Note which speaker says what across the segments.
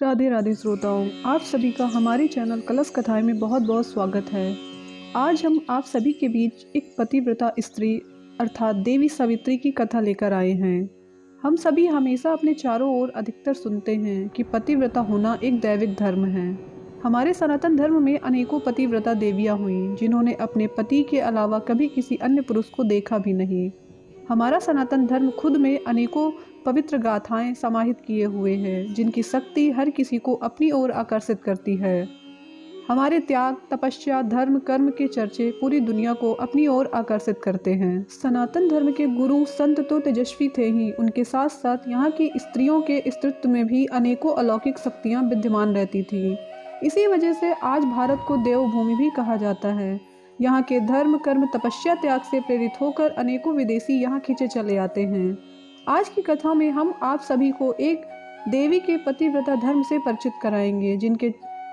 Speaker 1: राधे राधे श्रोताओं, आप सभी का हमारे चैनल कलश कथाएं में बहुत बहुत स्वागत है। आज हम आप सभी के बीच एक पतिव्रता स्त्री अर्थात देवी सावित्री की कथा लेकर आए हैं। हम सभी हमेशा अपने चारों ओर अधिकतर सुनते हैं कि पतिव्रता होना एक दैविक धर्म है। हमारे सनातन धर्म में अनेकों पतिव्रता देवियां हुईं जिन्होंने अपने पति के अलावा कभी किसी अन्य पुरुष को देखा भी नहीं। हमारा सनातन धर्म खुद में अनेकों पवित्र गाथाएं समाहित किए हुए हैं जिनकी शक्ति हर किसी को अपनी ओर आकर्षित करती है। हमारे त्याग, तपस्या, धर्म, कर्म के चर्चे पूरी दुनिया को अपनी ओर आकर्षित करते हैं। सनातन धर्म के गुरु संत तो तेजस्वी थे ही, उनके साथ साथ यहाँ की स्त्रियों के स्त्रीत्व में भी अनेकों अलौकिक शक्तियाँ विद्यमान रहती थी। इसी वजह से आज भारत को देवभूमि भी कहा जाता है। यहाँ के धर्म, कर्म, तपस्या, त्याग से प्रेरित होकर अनेकों विदेशी यहाँ खींचे चले आते हैं। आज की कथा में हम आप सभी को एक देवी के पतिव्रता धर्म से परिचित कराएंगे जिनके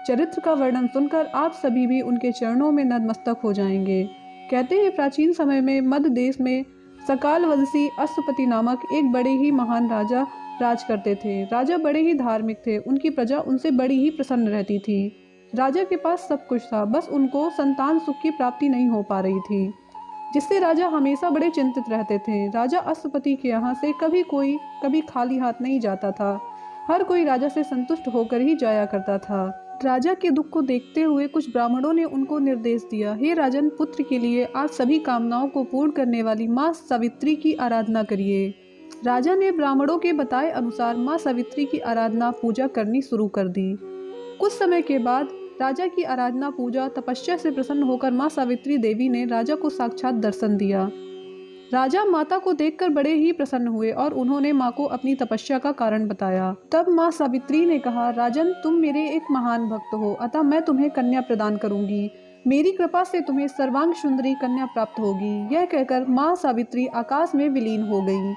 Speaker 1: चरित्र का वर्णन सुनकर आप सभी भी उनके चरणों में नतमस्तक हो जाएंगे। कहते हैं प्राचीन समय में मध्य देश में सकाल वंशी अश्वपति नामक एक बड़े ही महान राजा राज करते थे। राजा बड़े ही धार्मिक थे, उनकी प्रजा उनसे बड़ी ही प्रसन्न रहती थी। राजा के पास सब कुछ था, बस उनको संतान सुख की प्राप्ति नहीं हो पा रही थी, जिससे राजा हमेशा बड़े चिंतित रहते थे। राजा अश्वपति के यहाँ से कभी खाली हाथ नहीं जाता था। हर कोई राजा से संतुष्ट होकर ही जाया करता था। राजा के दुख को देखते हुए कुछ ब्राह्मणों ने उनको निर्देश दिया, हे राजन, पुत्र के लिए आप सभी कामनाओं को पूर्ण करने वाली माँ सावित्री की आराधना करिए। राजा ने ब्राह्मणों के बताए अनुसार माँ सावित्री की आराधना पूजा करनी शुरू कर दी। कुछ समय के बाद राजा की आराधना, पूजा, तपस्या से प्रसन्न होकर माँ सावित्री देवी ने राजा को साक्षात दर्शन दिया। राजा माता को देखकर बड़े ही प्रसन्न हुए और उन्होंने माँ को अपनी तपस्या का कारण बताया। तब माँ सावित्री ने कहा, राजन, तुम मेरे एक महान भक्त हो, अतः मैं तुम्हें कन्या प्रदान करूंगी। मेरी कृपा से तुम्हें सर्वांग सुंदरी कन्या प्राप्त होगी। यह कहकर माँ सावित्री आकाश में विलीन हो गई।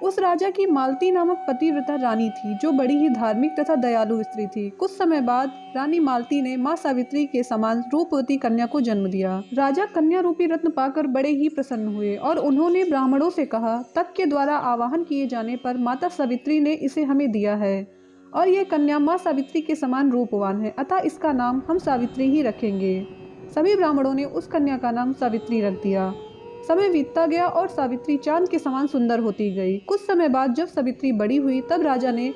Speaker 1: उस राजा की मालती नामक पतिव्रता रानी थी जो बड़ी ही धार्मिक तथा दयालु स्त्री थी। कुछ समय बाद रानी मालती ने माँ सावित्री के समान रूपवती कन्या को जन्म दिया। राजा कन्या रूपी रत्न पाकर बड़े ही प्रसन्न हुए और उन्होंने ब्राह्मणों से कहा, तप के द्वारा आवाहन किए जाने पर माता सावित्री ने इसे हमें दिया है और यह कन्या माँ सावित्री के समान रूपवान है, अतः इसका नाम हम सावित्री ही रखेंगे। सभी ब्राह्मणों ने उस कन्या का नाम सावित्री रख दिया। समय बीतता गया और सावित्री चांद के समान सुंदर होती गई। कुछ समय बाद जब सावित्री बड़ी हुई तब राजा ने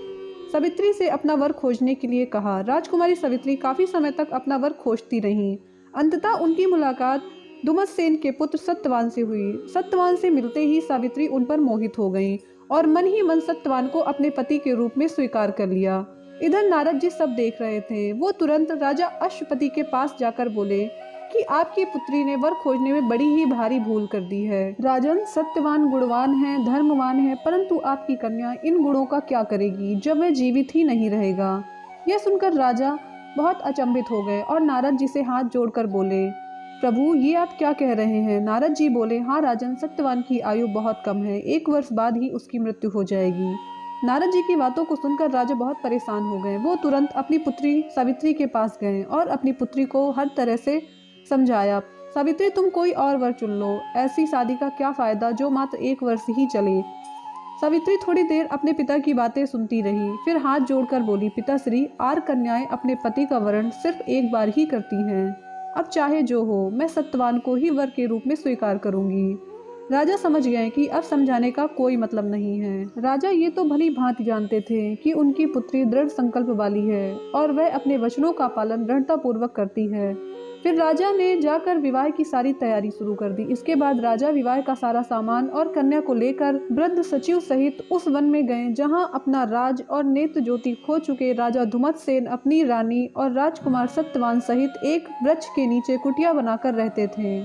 Speaker 1: सावित्री से अपना वर खोजने के लिए कहा। राजकुमारी सावित्री काफी समय तक अपना वर खोजती रहीं। अंततः उनकी मुलाकात दुमतसेन के पुत्र सत्यवान से हुई। सत्यवान से मिलते ही सावित्री उन पर मोहित हो गई और मन ही मन सत्यवान को अपने पति के रूप में स्वीकार कर लिया। इधर नारद जी सब देख रहे थे। वो तुरंत राजा अश्वपति के पास जाकर बोले कि आपकी पुत्री ने वर खोजने में बड़ी ही भारी भूल कर दी है। राजन, सत्यवान गुणवान है, धर्मवान है, परंतु आपकी कन्या इन गुणों का क्या करेगी जब वह जीवित ही नहीं रहेगा। यह सुनकर राजा बहुत अचंभित हो गए और नारद जी से हाथ जोड़कर बोले, प्रभु, ये आप क्या कह रहे हैं। नारद जी बोले, हाँ राजन, सत्यवान की आयु बहुत कम है, 1 वर्ष बाद ही उसकी मृत्यु हो जाएगी। नारद जी की बातों को सुनकर राजा बहुत परेशान हो गए। वो तुरंत अपनी पुत्री सावित्री के पास गए और अपनी पुत्री को हर तरह से समझाया। सावित्री, तुम कोई और वर चुन लो, ऐसी शादी का क्या फायदा जो मात्र 1 वर्ष ही चले। सावित्री थोड़ी देर अपने पिता की बातें सुनती रही, फिर हाथ जोड़कर बोली, पिताश्री, 8 कन्याएं अपने पति का वरण सिर्फ 1 बार ही करती हैं। अब चाहे जो हो, मैं सत्यवान को ही वर के रूप में स्वीकार करूंगी। राजा समझ गए कि अब समझाने का कोई मतलब नहीं है। राजा ये तो भली भांति जानते थे कि उनकी पुत्री दृढ़ संकल्प वाली है और वह अपने वचनों का पालन दृढ़ता पूर्वक करती है। फिर राजा ने जाकर विवाह की सारी तैयारी शुरू कर दी। इसके बाद राजा विवाह का सारा सामान और कन्या को लेकर वृद्ध सचिव सहित उस वन में गए जहां अपना राज और नेत्र ज्योति खो चुके राजा धुमतसेन अपनी रानी और राजकुमार सत्यवान सहित एक वृक्ष के नीचे कुटिया बनाकर रहते थे।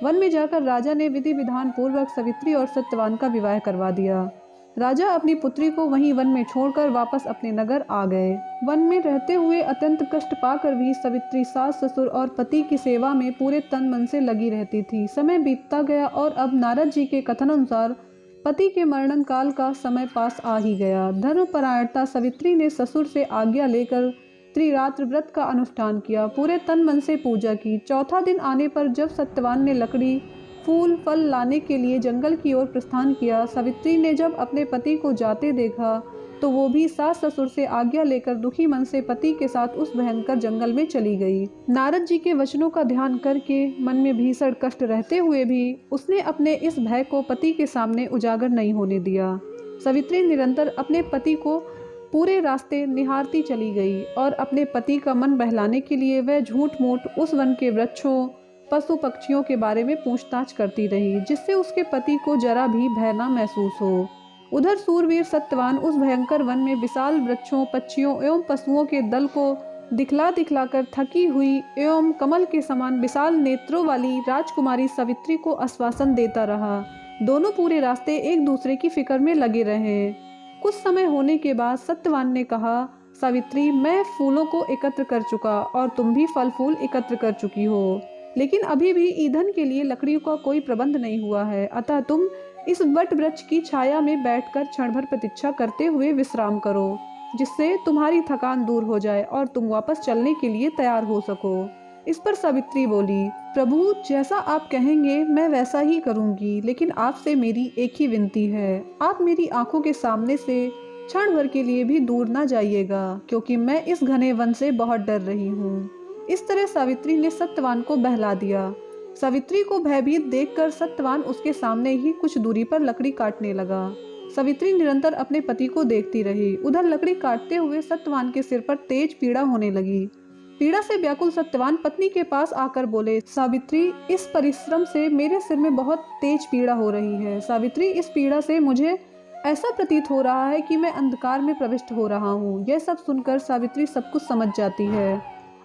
Speaker 1: वन में जाकर राजा ने विधि विधान पूर्वक सावित्री और सत्यवान का विवाह करवा दिया। राजा अपनी पुत्री को वहीं वन में छोड़कर वापस अपने नगर आ गए। वन में रहते हुए अत्यंत कष्ट पाकर भी सावित्री सास, ससुर और पति की सेवा में पूरे तन मन से लगी रहती थी। समय बीतता गया और अब नारद जी के कथन अनुसार पति के मरण काल का समय पास आ ही गया। धर्मपरायणता सावित्री ने ससुर से आज्ञा लेकर त्रिरात्र व्रत का अनुष्ठान किया, पूरे तन मन से पूजा की। चौथा दिन आने पर जब सत्यवान ने लकड़ी, फूल, फल लाने के लिए जंगल की ओर प्रस्थान किया, सावित्री ने जब अपने पति को जाते देखा तो वो भी सास ससुर से आज्ञा लेकर दुखी मन से पति के साथ उस भयंकर जंगल में चली गई। नारद जी के वचनों का ध्यान करके मन में भीषण कष्ट रहते हुए भी उसने अपने इस भय को पति के सामने उजागर नहीं होने दिया। सावित्री निरंतर अपने पति को पूरे रास्ते निहारती चली गई और अपने पति का मन बहलाने के लिए वह झूठ मूठ उस वन के वृक्षों, पशु पक्षियों के बारे में पूछताछ करती रही, जिससे उसके पति को जरा भी भय न महसूस हो। उधर सूरवीर सत्यवान उस भयंकर वन में विशाल वृक्षों, पक्षियों एवं पशुओं के दल को दिखला दिखलाकर थकी हुई एवं कमल के समान विशाल नेत्रों वाली राजकुमारी सावित्री को आश्वासन देता रहा। दोनों पूरे रास्ते एक दूसरे की फिक्र में लगे रहे। कुछ समय होने के बाद सत्यवान ने कहा, सावित्री, मैं फूलों को एकत्र कर चुका और तुम भी फल फूल एकत्र कर चुकी हो, लेकिन अभी भी ईंधन के लिए लकड़ियों का कोई प्रबंध नहीं हुआ है। अतः तुम इस वट वृक्ष की छाया में बैठकर क्षण भर प्रतीक्षा करते हुए विश्राम करो, जिससे तुम्हारी थकान दूर हो जाए और तुम वापस चलने के लिए तैयार हो सको। इस पर सावित्री बोली, प्रभु, जैसा आप कहेंगे मैं वैसा ही करूंगी, लेकिन आपसे मेरी एक ही विनती है, आप मेरी आंखों के सामने से क्षण भर के लिए भी दूर न जाइएगा, क्योंकि मैं इस घने वन से बहुत डर रही हूँ। इस तरह सावित्री ने सत्यवान को बहला दिया। सावित्री को भयभीत देखकर सत्यवान उसके सामने ही कुछ दूरी पर लकड़ी काटने लगा। सावित्री निरंतर अपने पति को देखती रही। उधर लकड़ी काटते हुए सत्यवान के सिर पर तेज पीड़ा होने लगी। पीड़ा से व्याकुल सत्यवान पत्नी के पास आकर बोले, सावित्री, इस परिश्रम से मेरे सिर में बहुत तेज पीड़ा हो रही है। सावित्री, इस पीड़ा से मुझे ऐसा प्रतीत हो रहा है कि मैं अंधकार में प्रविष्ट हो रहा हूँ। यह सब सुनकर सावित्री सब कुछ समझ जाती है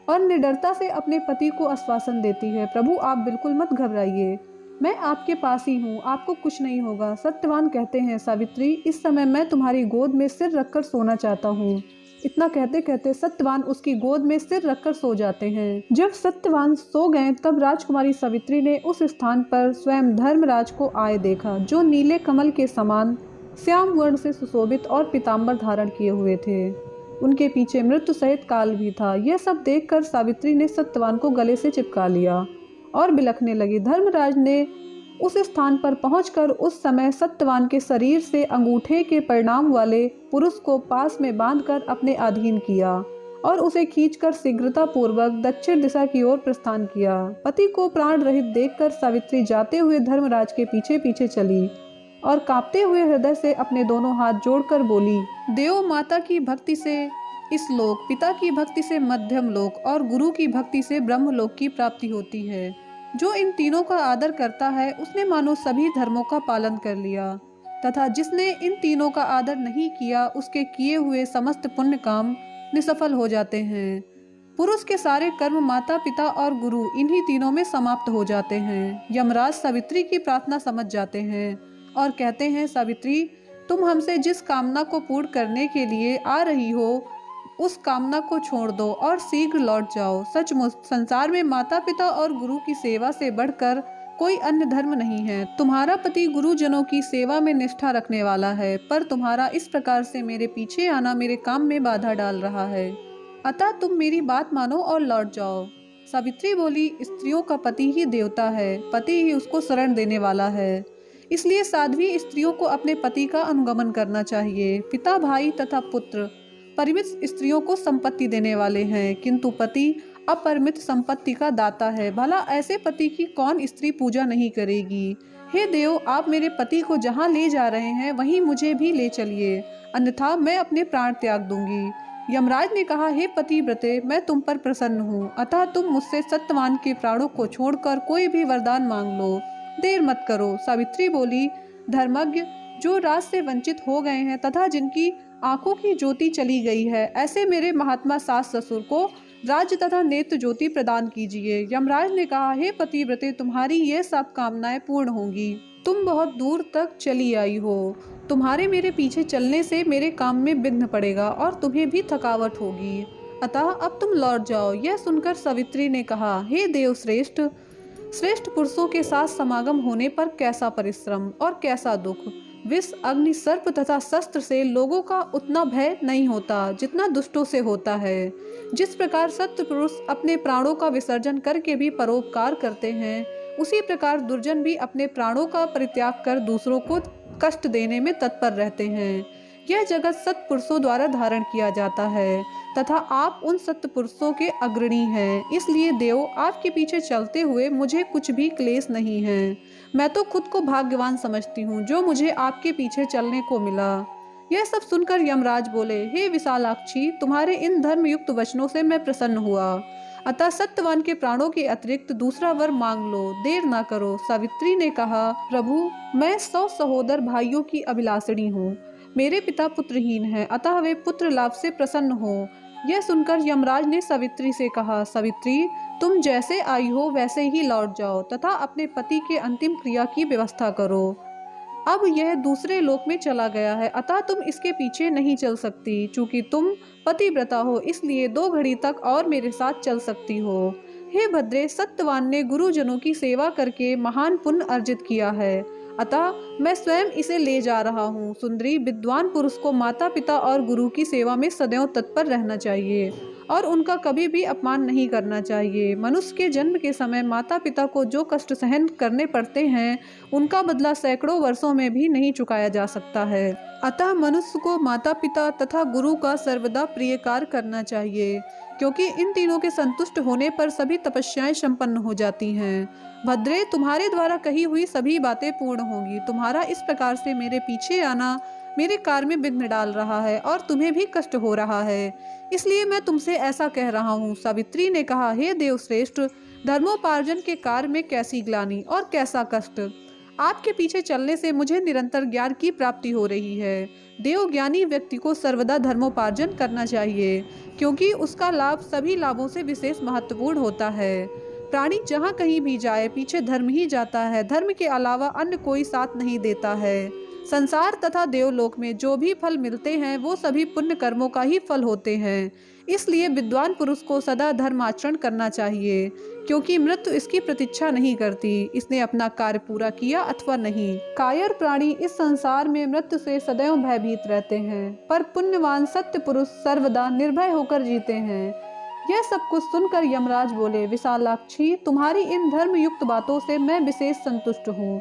Speaker 1: और निडरता से अपने पति को आश्वासन देती है, प्रभु, आप बिल्कुल मत घबराइए, मैं आपके पास ही हूँ, आपको कुछ नहीं होगा। सत्यवान कहते हैं, सावित्री, इस समय मैं तुम्हारी गोद में सिर रखकर सोना चाहता हूँ। इतना कहते कहते सत्यवान उसकी गोद में सिर रखकर सो जाते हैं। जब सत्यवान सो गए तब राजकुमारी सावित्री ने उस स्थान पर स्वयं धर्मराज को आए देखा, जो नीले कमल के समान श्याम वर्ण से सुशोभित और पीताम्बर धारण किए हुए थे। उनके पीछे मृत्यु सहित काल भी था। यह सब देखकर सावित्री ने सत्यवान को गले से चिपका लिया और बिलखने लगी। धर्मराज ने उस स्थान पर पहुंचकर उस समय सत्यवान के शरीर से अंगूठे के परिणाम वाले पुरुष को पास में बांधकर अपने अधीन किया और उसे खींचकर शीघ्रता पूर्वक दक्षिण दिशा की ओर प्रस्थान किया। पति को प्राण रहित देखकर सावित्री जाते हुए धर्मराज के पीछे पीछे चली और कांपते हुए हृदय से अपने दोनों हाथ जोड़कर बोली, देव माता की भक्ति से इस लोक, पिता की भक्ति से मध्यम लोक और गुरु की भक्ति से ब्रह्म लोक की प्राप्ति होती है। जो इन तीनों का आदर करता है उसने मानो सभी धर्मों का पालन कर लिया, तथा जिसने इन तीनों का आदर नहीं किया उसके किए हुए समस्त पुण्य काम निसफल हो जाते हैं। पुरुष के सारे कर्म माता पिता और गुरु इन्हीं तीनों में समाप्त हो जाते हैं। यमराज सावित्री की प्रार्थना समझ जाते हैं और कहते हैं, सावित्री, तुम हमसे जिस कामना को पूर्ण करने के लिए आ रही हो उस कामना को छोड़ दो और शीघ्र लौट जाओ। सचमुच संसार में माता पिता और गुरु की सेवा से बढ़कर कोई अन्य धर्म नहीं है। तुम्हारा पति गुरुजनों की सेवा में निष्ठा रखने वाला है, पर तुम्हारा इस प्रकार से मेरे पीछे आना मेरे काम में बाधा डाल रहा है। अतः तुम मेरी बात मानो और लौट जाओ। सावित्री बोली, स्त्रियों का पति ही देवता है, पति ही उसको शरण देने वाला है, इसलिए साध्वी स्त्रियों को अपने पति का अनुगमन करना चाहिए। पिता, भाई तथा पुत्र परिमित स्त्रियों को संपत्ति देने वाले हैं, किंतु पति अपरिमित संपत्ति का दाता है। भला ऐसे पति की कौन स्त्री पूजा नहीं करेगी। हे देव, आप मेरे पति को जहाँ ले जा रहे हैं वहीं मुझे भी ले चलिए, अन्यथा मैं अपने प्राण त्याग दूंगी। यमराज ने कहा, हे पतिव्रते, मैं तुम पर प्रसन्न हूँ, अतः तुम मुझसे सत्यवान के प्राणों को छोड़कर कोई भी वरदान मांग लो, देर मत करो। सावित्री बोली, धर्मज्ञ, जो राज से वंचित हो गए हैं तथा जिनकी आंखों की ज्योति चली गई है, ऐसे मेरे महात्मा सास ससुर को राज्य तथा नेत्र ज्योति प्रदान कीजिए। यमराज ने कहा, हे पतिव्रते, तुम्हारी ये सब कामनाएं पूर्ण होंगी। तुम बहुत दूर तक चली आई हो, तुम्हारे मेरे पीछे चलने से मेरे काम में विघ्न पड़ेगा और तुम्हें भी थकावट होगी, अतः अब तुम लौट जाओ। यह सुनकर सावित्री ने कहा, हे देव श्रेष्ठ, श्रेष्ठ पुरुषों के साथ समागम होने पर कैसा परिश्रम और कैसा दुख। विष, अग्नि, सर्प तथा शस्त्र से लोगों का उतना भय नहीं होता जितना दुष्टों से होता है। जिस प्रकार सत्य पुरुष अपने प्राणों का विसर्जन करके भी परोपकार करते हैं, उसी प्रकार दुर्जन भी अपने प्राणों का परित्याग कर दूसरों को कष्ट देने में तत्पर रहते हैं। यह जगत सत्पुरुषों द्वारा धारण किया जाता है तथा आप उन सत्पुरुषों के अग्रणी हैं। इसलिए देव, आपके पीछे चलते हुए मुझे कुछ भी क्लेश नहीं है। मैं तो खुद को भाग्यवान समझती हूँ जो मुझे आपके पीछे चलने को मिला। यह सब सुनकर यमराज बोले, हे विशालाक्षी, तुम्हारे इन धर्मयुक्त वचनों से मैं प्रसन्न हुआ। अतः सत्यवान के प्राणों के अतिरिक्त दूसरा वर मांग लो, देर ना करो। सावित्री ने कहा, प्रभु, मैं 100 सहोदर भाइयों की अभिलाषिणी हूँ। मेरे पिता पुत्रहीन हैं, अतः वे पुत्र लाभ से प्रसन्न हो। यह सुनकर यमराज ने सावित्री से कहा, सावित्री, तुम जैसे आई हो वैसे ही लौट जाओ तथा अपने पति के अंतिम क्रिया की व्यवस्था करो। अब यह दूसरे लोक में चला गया है, अतः तुम इसके पीछे नहीं चल सकती। चूंकि तुम पतिव्रता हो, इसलिए 2 घड़ी तक और मेरे साथ चल सकती हो। हे भद्रे, सत्यवान ने गुरुजनों की सेवा करके महान पुण्य अर्जित किया है, अतः मैं स्वयं इसे ले जा रहा हूँ। सुंदरी, विद्वान पुरुष को माता पिता और गुरु की सेवा में सदैव तत्पर रहना चाहिए और उनका कभी भी अपमान नहीं करना चाहिए। मनुष्य के जन्म के समय माता पिता को जो कष्ट सहन करने पड़ते हैं, उनका बदला सैकड़ों वर्षों में भी नहीं चुकाया जा सकता है। अतः मनुष्य को माता पिता तथा गुरु का सर्वदा प्रियकार करना चाहिए, क्योंकि इन तीनों के संतुष्ट होने पर सभी तपस्याएं संपन्न हो जाती हैं। भद्रे, तुम्हारे द्वारा कही हुई सभी बातें पूर्ण होंगी। तुम्हारा इस प्रकार से मेरे पीछे आना मेरे कार्य में विघ्न डाल रहा है और तुम्हें भी कष्ट हो रहा है, इसलिए मैं तुमसे ऐसा कह रहा हूँ। सावित्री ने कहा, हे देवश्रेष्ठ, धर्मोपार्जन के कार्य में कैसी ग्लानि और कैसा कष्ट। आपके पीछे चलने से मुझे निरंतर ज्ञान की प्राप्ति हो रही है। देव, ज्ञानी व्यक्ति को सर्वदा धर्मोपार्जन करना चाहिए, क्योंकि उसका लाभ सभी लाभों से विशेष महत्वपूर्ण होता है। प्राणी जहाँ कहीं भी जाए, पीछे धर्म ही जाता है। धर्म के अलावा अन्य कोई साथ नहीं देता है। संसार तथा देवलोक में जो भी फल मिलते हैं वो सभी पुण्य कर्मों का ही फल होते हैं। इसलिए विद्वान पुरुष को सदा धर्माचरण करना चाहिए, क्योंकि मृत्यु इसकी प्रतीक्षा नहीं करती, इसने अपना कार्य पूरा किया अथवा नहीं। कायर प्राणी इस संसार में मृत्यु से सदैव भयभीत रहते हैं, पर पुण्यवान सत्य पुरुष सर्वदा निर्भय होकर जीते हैं। यह सब कुछ सुनकर यमराज बोले, विशालाक्षी, तुम्हारी इन धर्मयुक्त बातों से मैं विशेष संतुष्ट हूँ,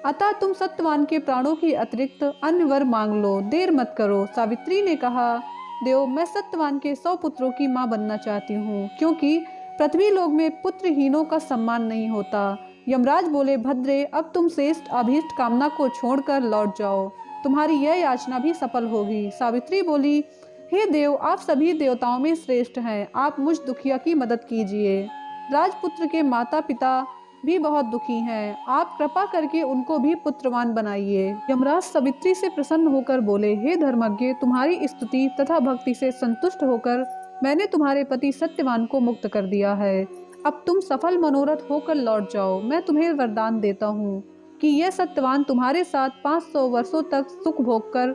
Speaker 1: अतः तुम सत्यवान के प्राणों के अतिरिक्त अन्य वर मांग लो, देर मत करो। सावित्री ने कहा, देव, मैं सत्यवान के 100 पुत्रों की माँ बनना चाहती हूँ, क्योंकि पृथ्वी लोक में पुत्रहीनों का सम्मान नहीं होता। यमराज बोले, भद्रे, अब तुम श्रेष्ठ अभीष्ट कामना को छोड़कर लौट जाओ, तुम्हारी यह याचना भी सफल होगी। सावित्री बोली, हे देव, आप सभी देवताओं में श्रेष्ठ हैं, आप मुझ दुखिया की मदद कीजिए। राजपुत्र के माता पिता भी बहुत दुखी हैं, आप कृपा करके उनको भी पुत्रवान बनाइए। यमराज सावित्री से प्रसन्न होकर बोले, हे धर्मज्ञ, तुम्हारी स्तुति तथा भक्ति से संतुष्ट होकर मैंने तुम्हारे पति सत्यवान को मुक्त कर दिया है। अब तुम सफल मनोरथ होकर लौट जाओ। मैं तुम्हें वरदान देता हूँ कि यह सत्यवान तुम्हारे साथ 500 वर्षों तक सुख भोग कर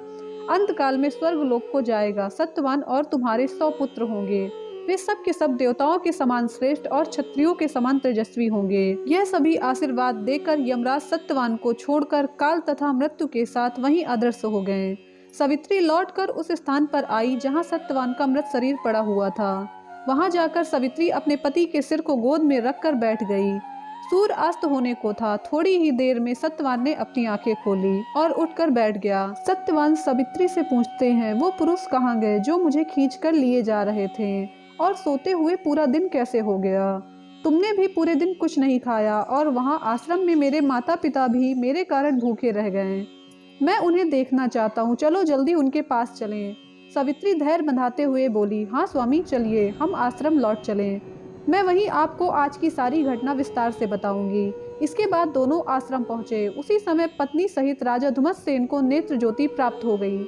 Speaker 1: अंतकाल में स्वर्ग लोक को जाएगा। सत्यवान और तुम्हारे 100 पुत्र होंगे, वे सब के सब देवताओं के समान श्रेष्ठ और क्षत्रियों के समान तेजस्वी होंगे। यह सभी आशीर्वाद देकर यमराज सत्यवान को छोड़कर काल तथा मृत्यु के साथ वहीं अदृश्य हो गए। सावित्री लौटकर उस स्थान पर आई जहां सत्यवान का मृत शरीर पड़ा हुआ था। वहां जाकर सावित्री अपने पति के सिर को गोद में रखकर बैठ गई। सूर्य अस्त होने को था। थोड़ी ही देर में सत्यवान ने अपनी आंखें खोली और उठकर बैठ गया। सत्यवान सावित्री से पूछते हैं, वो पुरुष कहाँ गए जो मुझे खींचकर लिए जा रहे थे, और सोते हुए पूरा दिन कैसे हो गया? तुमने भी पूरे दिन कुछ नहीं खाया और वहाँ आश्रम में मेरे माता पिता भी मेरे कारण भूखे रह गए। मैं उन्हें देखना चाहता हूँ, चलो जल्दी उनके पास चलें। सावित्री धैर्य बंधाते हुए बोली, हाँ स्वामी, चलिए, हम आश्रम लौट चलें। मैं वहीं आपको आज की सारी घटना विस्तार से बताऊंगी। इसके बाद दोनों आश्रम पहुँचे। उसी समय पत्नी सहित राजा धुमतसेन को नेत्र ज्योति प्राप्त हो गई।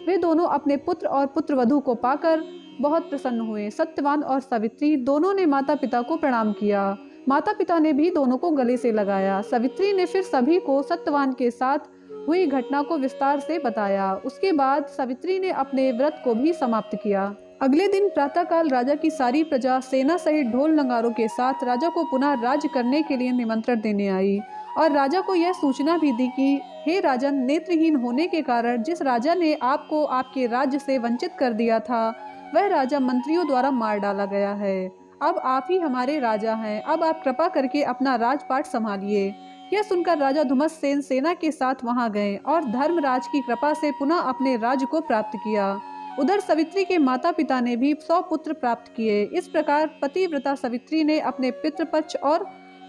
Speaker 1: वे दोनों अपने पुत्र और पुत्रवधू को पाकर बहुत प्रसन्न हुए। सत्यवान और सावित्री दोनों ने माता पिता को प्रणाम किया। माता पिता ने भी दोनों को गले से लगाया। सावित्री ने फिर सभी को सत्यवान के साथ हुई घटना को विस्तार से बताया। उसके बाद सावित्री ने अपने व्रत को भी समाप्त किया। अगले दिन प्रातःकाल राजा की सारी प्रजा सेना सहित ढोल नगारों के साथ राजा को पुनः राज्य करने के लिए निमंत्रण देने आई और राजा को यह सूचना भी दी कि हे राजन, नेत्रहीन होने के कारण जिस राजा ने आपको आपके राज्य से वंचित कर दिया था, वह राजा मंत्रियों द्वारा मार डाला गया है। अब आप ही हमारे राजा हैं। अब आप कृपा करके अपना राजपाट संभालिए। यह सुनकर राजा धुमत्सेन सेना के साथ वहां गए और धर्मराज की कृपा से पुनः अपने राज्य को प्राप्त किया। उधर सवित्री के माता पिता ने भी 100 पुत्र प्राप्त किए। इस प्रकार पतिव्रता सवित्री ने अपने पितृपक्ष और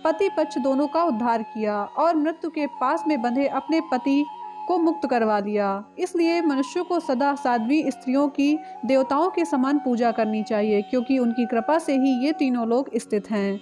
Speaker 1: पति पक्ष दोनों का उद्धार किया और मृत्यु के पास में बंधे अपने पति को मुक्त करवा लिया। इसलिए मनुष्य को सदा साध्वी स्त्रियों की देवताओं के समान पूजा करनी चाहिए, क्योंकि उनकी कृपा से ही ये तीनों लोग स्थित हैं।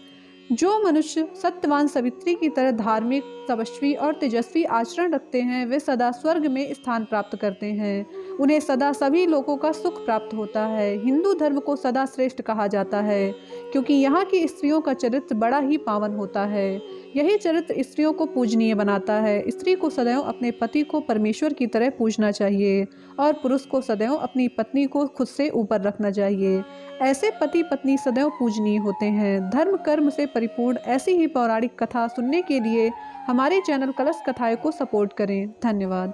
Speaker 1: जो मनुष्य सत्यवान सवित्री की तरह धार्मिक, तपस्वी और तेजस्वी आचरण रखते हैं, वे सदा स्वर्ग में स्थान प्राप्त करते हैं। उन्हें सदा सभी लोगों का सुख प्राप्त होता है। हिंदू धर्म को सदा श्रेष्ठ कहा जाता है, क्योंकि यहाँ की स्त्रियों का चरित्र बड़ा ही पावन होता है। यही चरित्र स्त्रियों को पूजनीय बनाता है। स्त्री को सदैव अपने पति को परमेश्वर की तरह पूजना चाहिए और पुरुष को सदैव अपनी पत्नी को खुद से ऊपर रखना चाहिए। ऐसे पति पत्नी सदैव पूजनीय होते हैं। धर्म कर्म से परिपूर्ण ऐसी ही पौराणिक कथा सुनने के लिए हमारे चैनल कलश कथाएं को सपोर्ट करें। धन्यवाद।